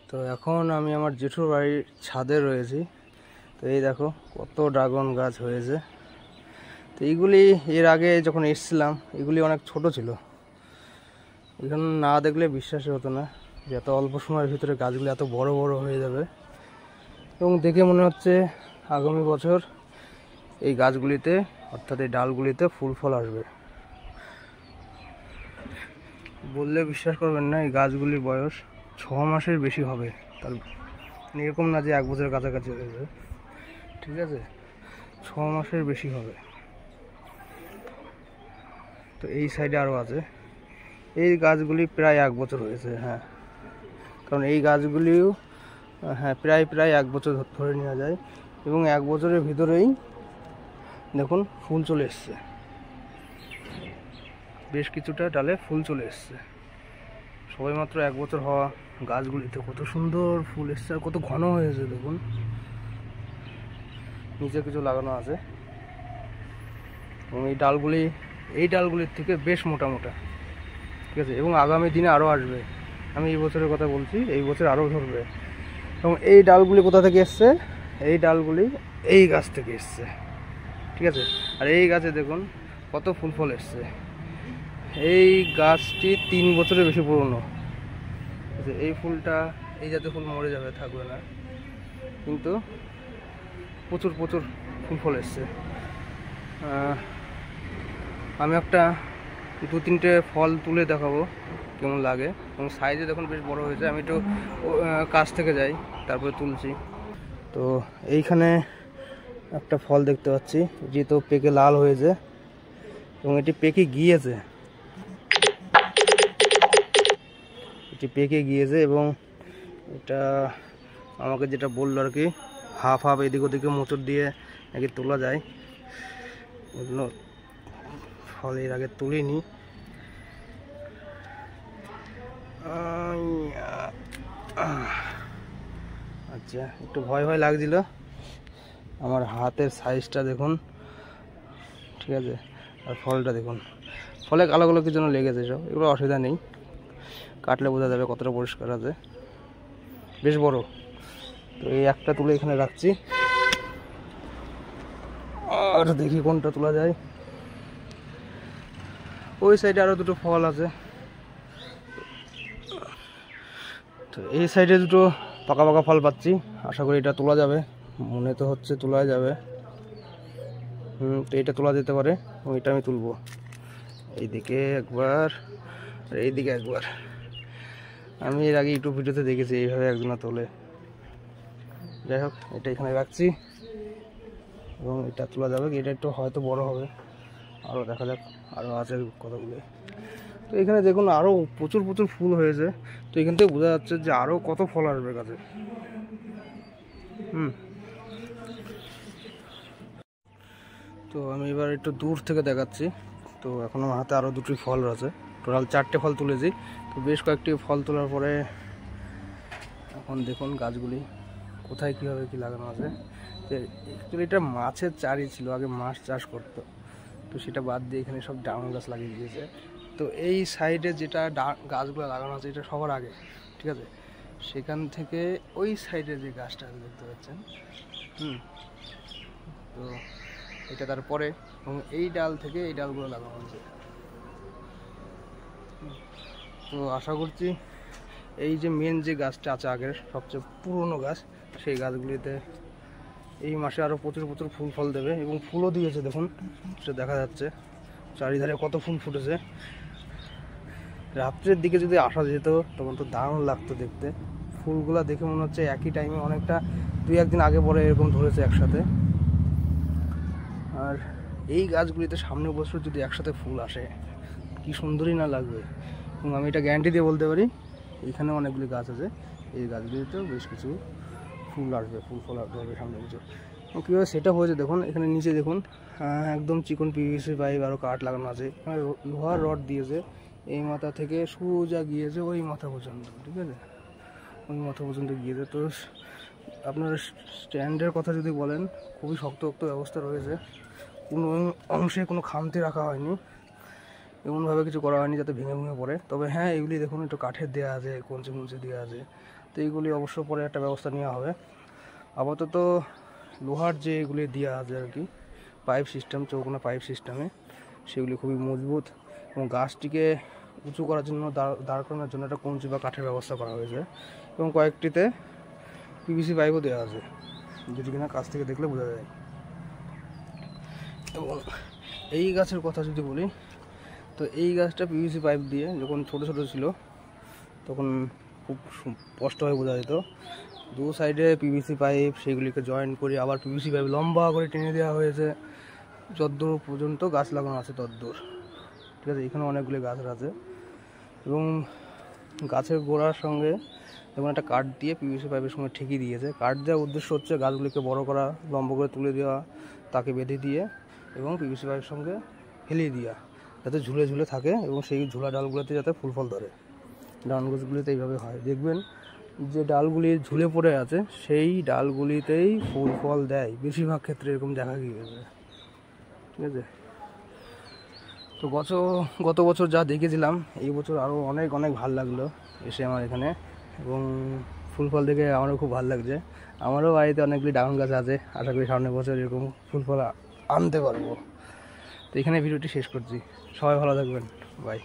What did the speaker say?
তো এখন আমি আমার জেঠুর বাড়ির ছাদে রয়েছি। তো এই দেখো কত ড্রাগন গাছ হয়েছে। তো এইগুলি এর আগে যখন এসেছিলাম এগুলি অনেক ছোট ছিল, এখানে না দেখলে বিশ্বাসই হতো না যে এত অল্প সময়ের ভিতরে গাছগুলি এত বড় বড় হয়ে যাবে। এবং দেখে মনে হচ্ছে আগামী বছর এই গাছগুলিতে অর্থাৎ এই ডালগুলিতে ফুল ফল আসবে। বললে বিশ্বাস করবেন না, এই গাছগুলির বয়স 6 মাসের বেশি হবে। তার এরকম না যে 1 বছরের কাছাকাছি হয়েছে, ঠিক আছে, 6 মাসের বেশি হবে। তো এই সাইডে আরও আছে, এই গাছগুলি প্রায় 1 বছর হয়েছে। হ্যাঁ, কারণ এই গাছগুলিও প্রায় 1 বছর ধরে নেওয়া যায়। এবং 1 বছরের ভিতরেই দেখুন ফুল চলে এসছে, বেশ কিছুটা ডালে ফুল চলে এসছে। সবাই মাত্র 1 বছর হওয়া গাছগুলিতে কত সুন্দর ফুল এসছে আর কত ঘন হয়েছে দেখুন। নিচে কিছু লাগানো আছে এবং এই ডালগুলির থেকে বেশ মোটা মোটা, ঠিক আছে। এবং আগামী দিনে আরও আসবে, আমি এই বছরের কথা বলছি, এই বছর আরও ধরবে। এবং এই ডালগুলি কোথা থেকে এসছে? এই ডালগুলি এই গাছ থেকে এসছে, ঠিক আছে। আর এই গাছে দেখুন কত ফুল ফল এসছে। এই গাছটি 3 বছরের বেশি পুরনো। এই ফুলটা, এই জাতীয় ফুল মরে যাবে, থাকবে না, কিন্তু প্রচুর প্রচুর ফুল ফল এসছে। আমি একটা 2-3টে ফল তুলে দেখাবো কেমন লাগে। এবং সাইজে দেখুন বেশ বড় হয়েছে। আমি একটু কাছ থেকে যাই, তারপরে তুলছি। তো এইখানে একটা ফল দেখতে পাচ্ছি, এটি তো পেকে লাল হয়েছে এবং এটি পেকে গিয়েছে, এবং এটা আমাকে যেটা বললো আর কি, হাফ হাফ এদিক ওদিকে মোচড় দিয়ে নাকি তোলা যায়। এগুলো ফল এর আগে তুলিনি। আচ্ছা, একটু ভয় ভয় লাগছিল। আমার হাতের সাইজটা দেখুন, ঠিক আছে। আর ফলটা দেখুন, ফলে কালো কালো কিছু লেগেছে, সব এগুলো অসুবিধা নেই, কাটলে বোঝা যাবে কতটা পরিষ্কার আছে, বেশ বড়। তো এই একটা তুলে এখানে রাখছি, আর দেখি কোনটা তোলা যায়। ওই সাইডে আরও 2টো ফল আছে। তো এই সাইডে 2টো পাকা পাকা ফল পাচ্ছি, আশা করি এটা তোলা যাবে, মনে তো হচ্ছে তোলা যাবে। তো এটা তোলা যেতে পারে, ওইটা আমি তুলবো। এইদিকে একবার আর এইদিকে একবার। আমি এর আগে ইউটিউব ভিডিওতে দেখেছি এইভাবে একজনা তোলে। যাই হোক, এটা এখানে রাখছি এবং এটা তোলা যাবে। এটা একটু হয়তো বড় হবে, আরও দেখা যাক, আরও আছে কতগুলো। তো এখানে দেখুন আরও প্রচুর প্রচুর ফুল হয়েছে। তো এখান থেকে বোঝা যাচ্ছে যে আরও কত ফল আসবে গাছে। তো আমি এবার একটু দূর থেকে দেখাচ্ছি। তো এখন আমার হাতে আরও 2টি ফল আছে, টোটাল 4টে ফল তুলেছি। তো বেশ কয়েকটি ফল তোলার পরে এখন দেখুন গাছগুলি কোথায় কীভাবে কী লাগানো আছে। যে অ্যাকচুয়ালি এটা মাছের চারি ছিল, আগে মাছ চাষ করতো, তো সেটা বাদ দিয়ে এখানে সব ড্রাগন গাছ লাগিয়ে দিয়েছে। তো এই সাইডে যেটা গাছগুলো লাগানো আছে এটা সবার আগে, ঠিক আছে। সেখান থেকে ওই সাইডে যে গাছটা দেখতে পাচ্ছেন, তো এটা তারপরে, এবং এই ডাল থেকে এই ডালগুলো লাগানো হয়েছে। তো আশা করছি এই যে মেন যে গাছটা আছে আগের সবচেয়ে পুরনো গাছ, সেই গাছগুলিতে এই মাসে আরও প্রচুর প্রচুর ফুল ফল দেবে। এবং ফুলও দিয়েছে, দেখুন সেটা দেখা যাচ্ছে, চারিধারে কত ফুল ফুটেছে। রাত্রের দিকে যদি আসা যেত তখন তো দারুণ লাগতো দেখতে। ফুলগুলো দেখে মনে হচ্ছে একই টাইমে অনেকটা 2-1 দিন আগে পরে এরকম ধরেছে একসাথে। আর এই গাছগুলিতে সামনের বছর যদি একসাথে ফুল আসে কি সুন্দরই না লাগবে। এবং আমি এটা গ্যারান্টি দিয়ে বলতে পারি, এখানে অনেকগুলি গাছ আছে, এই গাছগুলিতেও বেশ কিছু ফুল আসবে, ফুল ফল আসবে সামনের বছর। কীভাবে সেটা হয়েছে দেখুন, এখানে নিচে দেখুন একদম চিকন পিভিসি পাইপ আরও কাঠ লাগানো আছে, এখানে লোহার রড দিয়েছে, এই মাথা থেকে সোজা গিয়েছে ওই মাথা পর্যন্ত, ঠিক আছে, ওই মাথা পর্যন্ত গিয়েছে। তো আপনার স্ট্যান্ডের কথা যদি বলেন, খুবই শক্ত ব্যবস্থা রয়েছে, কোনো অংশে কোনো খামতি রাখা হয়নি। এমনভাবে কিছু করা হয়নি যাতে ভেঙে ভেঙে পড়ে। তবে হ্যাঁ, এগুলি দেখুন একটু কাঠের দেওয়া আছে, কঞ্চি মঞ্চি দেওয়া আছে, তো এইগুলি অবশ্য পরে একটা ব্যবস্থা নেওয়া হবে। আপাতত লোহার যে এগুলি দেওয়া আছে আর কি, পাইপ সিস্টেম, চৌকোনা পাইপ সিস্টেমে, সেগুলি খুবই মজবুত এবং গাছটিকে উঁচু করার জন্য, দাঁড় করানোর জন্য একটা কঞ্চি বা কাঠের ব্যবস্থা করা হয়েছে এবং কয়েকটিতে পিভিসি পাইপও দেওয়া আছে, যেটি কিনা কাছ থেকে দেখলে বোঝা যায়। এবং এই গাছের কথা যদি বলি, তো এই গাছটা পিভিসি পাইপ দিয়ে যখন ছোট ছোট ছিল তখন খুব স্পষ্ট হয়ে বোঝা যেত। দু সাইডে পিভিসি পাইপ, সেগুলিকে জয়েন করে আবার পিভিসি পাইপ লম্বা করে টেনে দেওয়া হয়েছে যতদূর পর্যন্ত গাছ লাগানো আছে ততদূর, ঠিক আছে। এখানে অনেকগুলি গাছ আছে এবং গাছের গোড়ার সঙ্গে যেমন একটা কাঠ দিয়ে পিভিসি পাইপের সঙ্গে ঠেকিয়ে দিয়েছে। কাঠ দেওয়ার উদ্দেশ্য হচ্ছে গাছগুলিকে বড় করা, লম্বা করে তুলে দেওয়া, তাকে বেঁধে দিয়ে এবং পিভিসি পাইপের সঙ্গে হেলিয়ে দেওয়া, যাতে ঝুলে ঝুলে থাকে এবং সেই ঝুলা ডালগুলোতে যাতে ফুল ফল ধরে। ডাল গাছগুলিতে এইভাবে হয়, দেখবেন যে ডালগুলি ঝুলে পড়ে আছে সেই ডালগুলিতেই ফুল ফল দেয়, বেশিরভাগ ক্ষেত্রে এরকম দেখা গিয়েছে, ঠিক আছে। তো গত বছর যা দেখেছিলাম, এই বছর আরও অনেক অনেক ভালো লাগলো এসে আমার এখানে, এবং ফুল ফল দেখে আমারও খুব ভালো লাগছে। আমারও বাড়িতে অনেকগুলি ড্রাগন গাছ আছে, আশা করি সামনের বছর এরকম ফুল ফল আনতে পারবো। তো এখানে ভিডিওটি শেষ করছি, সবাই ভালো থাকবেন, বাই।